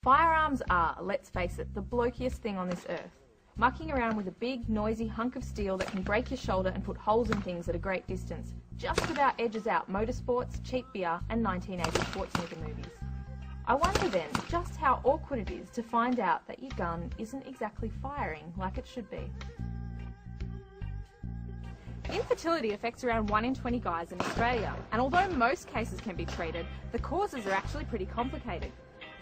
Firearms are, let's face it, the blokiest thing on this earth. Mucking around with a big, noisy hunk of steel that can break your shoulder and put holes in things at a great distance just about edges out motorsports, cheap beer and 1980s Schwarzenegger movies. I wonder then just how awkward it is to find out that your gun isn't exactly firing like it should be. Infertility affects around 1 in 20 guys in Australia, and although most cases can be treated, the causes are actually pretty complicated.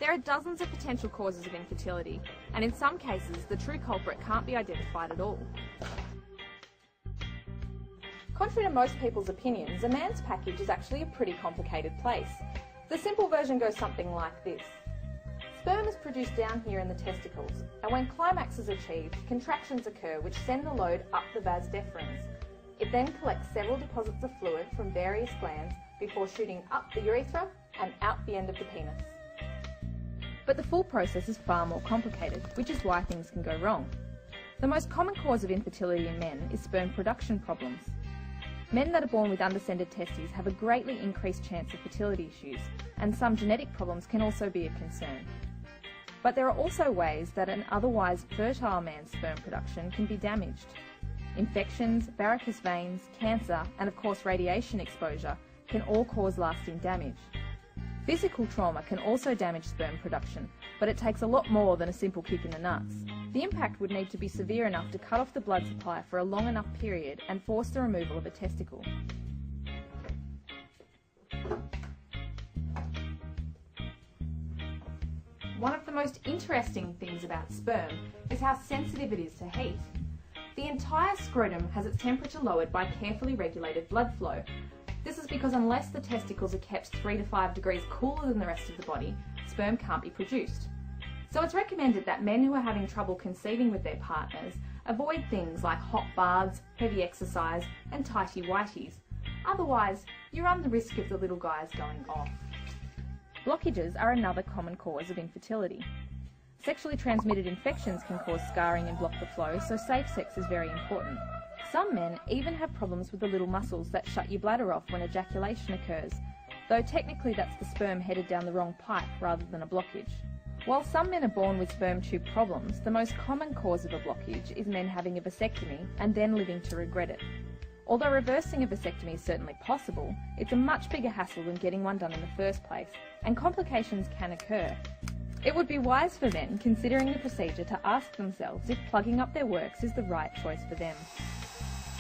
There are dozens of potential causes of infertility, and in some cases the true culprit can't be identified at all. Contrary to most people's opinions, a man's package is actually a pretty complicated place. The simple version goes something like this. Sperm is produced down here in the testicles, and when climax is achieved, contractions occur which send the load up the vas deferens. It then collects several deposits of fluid from various glands before shooting up the urethra and out the end of the penis. But the full process is far more complicated, which is why things can go wrong. The most common cause of infertility in men is sperm production problems. Men that are born with undescended testes have a greatly increased chance of fertility issues, and some genetic problems can also be a concern. But there are also ways that an otherwise fertile man's sperm production can be damaged. Infections, varicose veins, cancer, and of course radiation exposure can all cause lasting damage. Physical trauma can also damage sperm production, but it takes a lot more than a simple kick in the nuts. The impact would need to be severe enough to cut off the blood supply for a long enough period and force the removal of a testicle. One of the most interesting things about sperm is how sensitive it is to heat. The entire scrotum has its temperature lowered by carefully regulated blood flow. This is because unless the testicles are kept 3 to 5 degrees cooler than the rest of the body, sperm can't be produced. So it's recommended that men who are having trouble conceiving with their partners avoid things like hot baths, heavy exercise and tighty-whities. Otherwise, you run the risk of the little guys going off. Blockages are another common cause of infertility. Sexually transmitted infections can cause scarring and block the flow, so safe sex is very important. Some men even have problems with the little muscles that shut your bladder off when ejaculation occurs, though technically that's the sperm headed down the wrong pipe rather than a blockage. While some men are born with sperm tube problems, the most common cause of a blockage is men having a vasectomy and then living to regret it. Although reversing a vasectomy is certainly possible, it's a much bigger hassle than getting one done in the first place, and complications can occur. It would be wise for men considering the procedure to ask themselves if plugging up their works is the right choice for them.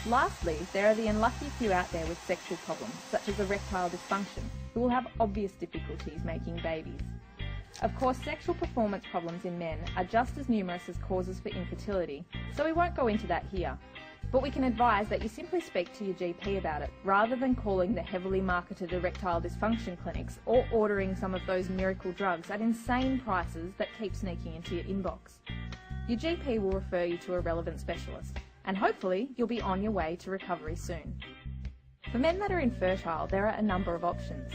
Lastly, there are the unlucky few out there with sexual problems, such as erectile dysfunction, who will have obvious difficulties making babies. Of course, sexual performance problems in men are just as numerous as causes for infertility, so we won't go into that here. But we can advise that you simply speak to your GP about it, rather than calling the heavily marketed erectile dysfunction clinics or ordering some of those miracle drugs at insane prices that keep sneaking into your inbox. Your GP will refer you to a relevant specialist, and hopefully you'll be on your way to recovery soon. For men that are infertile, there are a number of options.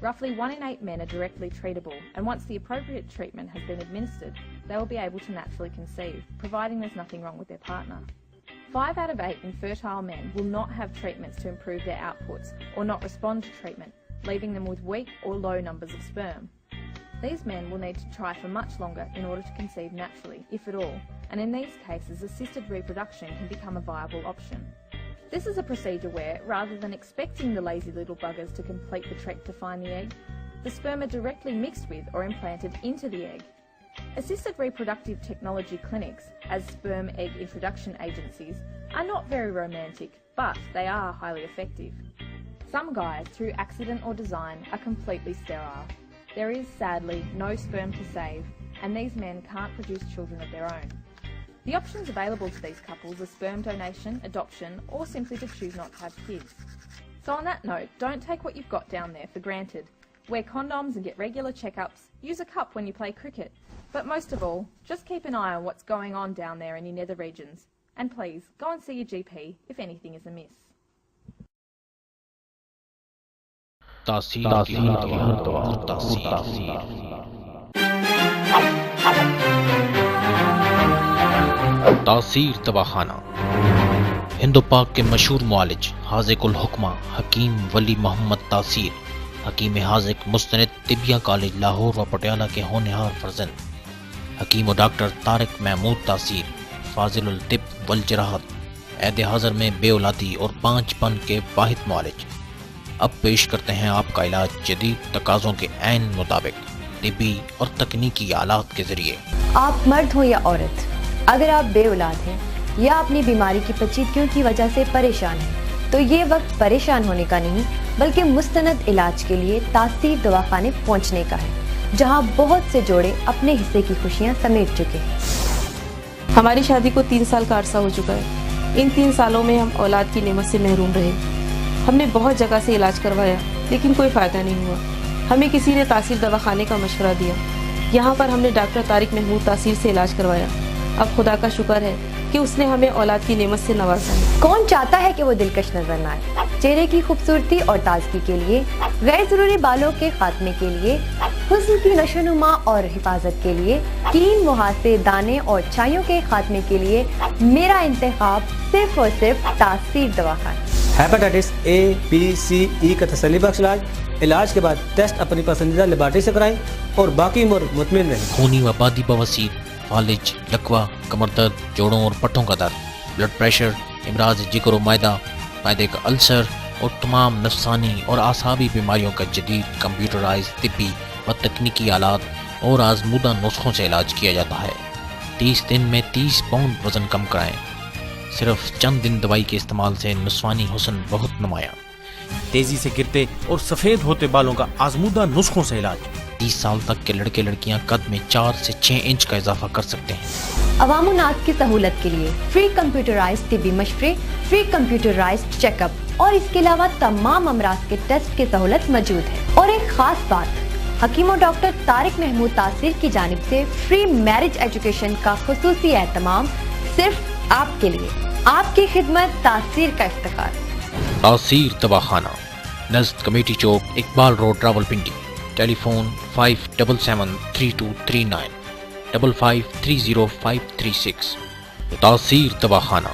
Roughly 1 in 8 men are directly treatable, and once the appropriate treatment has been administered, they will be able to naturally conceive, providing there's nothing wrong with their partner. 5 out of 8 infertile men will not have treatments to improve their outputs or not respond to treatment, leaving them with weak or low numbers of sperm. These men will need to try for much longer in order to conceive naturally, if at all, and in these cases assisted reproduction can become a viable option. This is a procedure where, rather than expecting the lazy little buggers to complete the trek to find the egg, the sperm are directly mixed with or implanted into the egg. Assisted reproductive technology clinics, as sperm egg introduction agencies, are not very romantic, but they are highly effective. Some guys, through accident or design, are completely sterile. There is, sadly, no sperm to save, and these men can't produce children of their own. The options available to these couples are sperm donation, adoption, or simply to choose not to have kids. So on that note, don't take what you've got down there for granted. Wear condoms and get regular checkups, use a cup when you play cricket. But most of all, just keep an eye on what's going on down there in your nether regions. And please, go and see your GP if anything is amiss. तासीर दवाखाना Hindu पाक के मशहूर मुआलिज हाज़िकुल हुक्मा हकीम वली मोहम्मद तासीर حکیم حاذق مستند Tibbiya college Lahore و پٹیالہ کے ہونہار فرزند حکیم و ڈاکٹر طارق محمود تاثیر فاضل الطب والجراحت عہد حاضر میں بے اولادی اور 5 پن کے واحد معالج۔ اب پیش کرتے ہیں آپ کا علاج جدید تقاضوں کے عین مطابق طبی اور تکنیکی آلات کے ذریعے۔ آپ مرد ہوں یا عورت، اگر آپ بے اولاد ہیں یا اپنی بیماری کی پیچیدگیوں کی وجہ سے پریشان ہیں تو یہ وقت پریشان ہونے کا نہیں بلکہ مستند علاج کے لیے تاثیر دواخانے پہنچنے کا ہے، جہاں بہت سے جوڑے اپنے حصے کی خوشیاں سمیٹ چکے ہیں۔ ہماری شادی کو 3 سال کا عرصہ ہو چکا ہے۔ ان 3 سالوں میں ہم اولاد کی نعمت سے محروم رہے۔ ہم نے بہت جگہ سے علاج کروایا لیکن کوئی فائدہ نہیں ہوا۔ ہمیں کسی نے تاثیر دواخانے کا مشورہ دیا۔ یہاں پر ہم نے ڈاکٹر طارق محمود تاثیر سے علاج کروایا۔ اب خدا کا شکر ہے کہ اس نے ہمیں اولاد کی نعمت سے نوازا ہے۔ کون چاہتا ہے کہ وہ دلکش نظر نہ آئے؟ چہرے کی خوبصورتی اور تازگی کے لیے، غیر ضروری بالوں کے خاتمے کے لیے، حسن کی نشو و نما اور حفاظت کے لیے، کین مہاسے، دانے اور چھائیوں کے خاتمے کے لیے میرا انتخاب صرف اور صرف Taseer Dawakhana. Hepatitis A, B, C, E کا تسلی بخش علاج کے بعد ٹیسٹ اپنی پسندیدہ لیبارٹری سے کرائیں اور باقی عمر مطمئن رہیں۔ خونی و آبادی بواسیر، فالج، لکوہ، کمر درد، جوڑوں اور پٹھوں کا درد، بلڈ پریشر، امراض جگر و معدہ، معدے کا السر اور تمام نفسانی اور اعصابی بیماریوں کا جدید کمپیوٹرائز طبی و تکنیکی آلات اور آزمودہ نسخوں سے علاج کیا جاتا ہے۔ 30 دن میں 30 پاؤنڈ وزن کم کرائیں۔ صرف چند دن دوائی کے استعمال سے نسوانی حسن بہت نمایاں۔ تیزی سے گرتے اور سفید ہوتے بالوں کا آزمودہ نسخوں سے علاج۔ 30 سال تک کے لڑکے لڑکیاں قد میں 4 سے 6 انچ کا اضافہ کر سکتے ہیں۔ عوام الناس کی سہولت کے لیے فری کمپیوٹرائز طبی مشورے، فری کمپیوٹرائز چیک اپ اور اس کے علاوہ تمام امراض کے ٹیسٹ کی سہولت موجود ہے۔ اور ایک خاص بات، حکیم و ڈاکٹر طارق محمود تاثیر کی جانب سے فری میرج ایجوکیشن کا خصوصی اہتمام صرف آپ کے لیے۔ آپ کی خدمت تاثیر کا افتخار۔ تاثیر دواخانہ، نزد کمیٹی چوک، اقبال روڈ، راولپنڈی۔ ٹیلی فون 57732395 55305536۔ تاثیر دواخانہ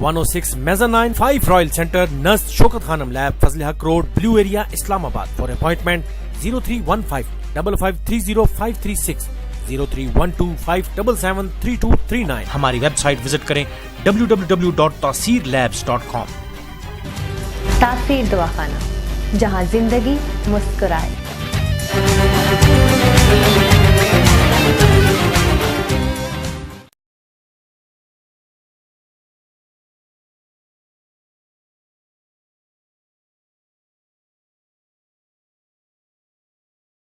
106 میزانائن 5 رائل سینٹر نزد شوکت خانم لیب، فضل حق روڈ، بلیو ایریا، اسلام آباد۔ For appointment 0315 5530 0312577239۔ ہماری ویب سائٹ وزٹ کریں www.taseerlabs.com۔ تاثیر دواخانہ، جہاں زندگی مسکرائے۔